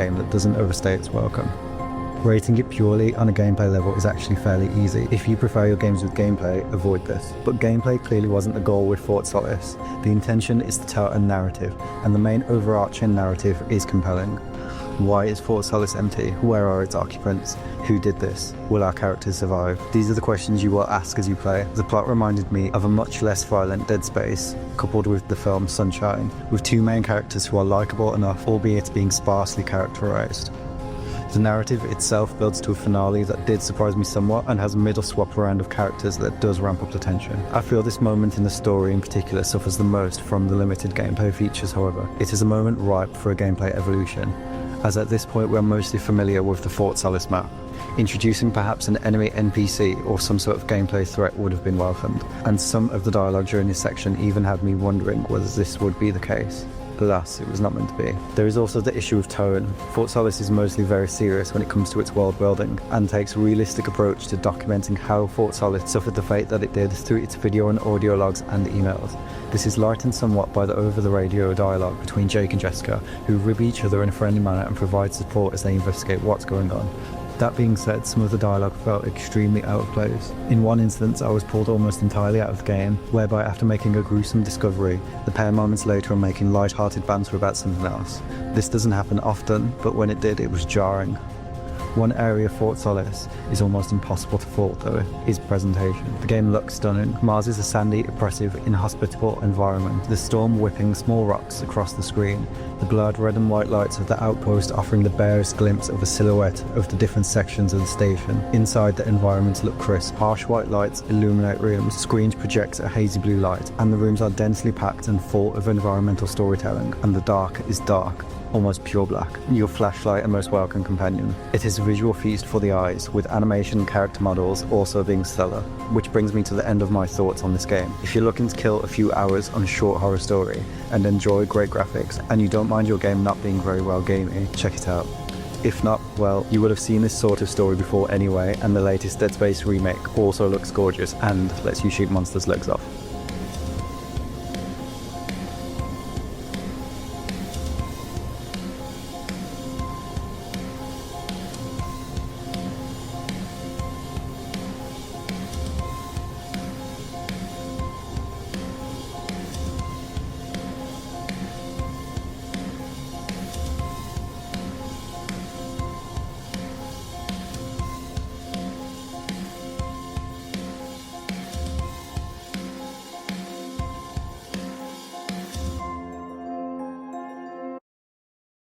game that doesn't overstay its welcome. Rating it purely on a gameplay level is actually fairly easy. If you prefer your games with gameplay, avoid this. But gameplay clearly wasn't the goal with Fort Solis. The intention is to tell a narrative, and the main overarching narrative is compelling. Why is Fort Solis empty? Where are its occupants? Who did this? Will our characters survive? These are the questions you will ask as you play. The plot reminded me of a much less violent Dead Space, coupled with the film Sunshine, with two main characters who are likeable enough, albeit being sparsely characterized. The narrative itself builds to a finale that did surprise me somewhat and has a middle swap around of characters that does ramp up the tension. I feel this moment in the story in particular suffers the most from the limited gameplay features, however. It is a moment ripe for a gameplay evolution, as at this point we are mostly familiar with the Fort Solis map. Introducing perhaps an enemy NPC or some sort of gameplay threat would have been welcomed, and some of the dialogue during this section even had me wondering whether this would be the case. Alas, it was not meant to be. There is also the issue of tone. Fort Solis is mostly very serious when it comes to its world building, and takes a realistic approach to documenting how Fort Solis suffered the fate that it did through its video and audio logs and emails. This is lightened somewhat by the over-the-radio dialogue between Jake and Jessica, who rib each other in a friendly manner and provide support as they investigate what's going on. That being said, some of the dialogue felt extremely out of place. In one instance, I was pulled almost entirely out of the game, whereby after making a gruesome discovery, the pair moments later are making light-hearted banter about something else. This doesn't happen often, but when it did, it was jarring. One area of Fort Solis is almost impossible to fault though, is presentation. The game looks stunning. Mars is a sandy, oppressive, inhospitable environment, the storm whipping small rocks across the screen, the blurred red and white lights of the outpost offering the barest glimpse of a silhouette of the different sections of the station. Inside, the environments look crisp. Harsh white lights illuminate rooms, screens project a hazy blue light, and the rooms are densely packed and full of environmental storytelling, and the dark is dark, almost pure black, your flashlight and most welcome companion. It is a visual feast for the eyes, with animation and character models also being stellar, which brings me to the end of my thoughts on this game. If you're looking to kill a few hours on a short horror story and enjoy great graphics, and you don't mind your game not being very well gamey, check it out. If not, well, you would have seen this sort of story before anyway, and the latest Dead Space remake also looks gorgeous and lets you shoot monsters' legs off.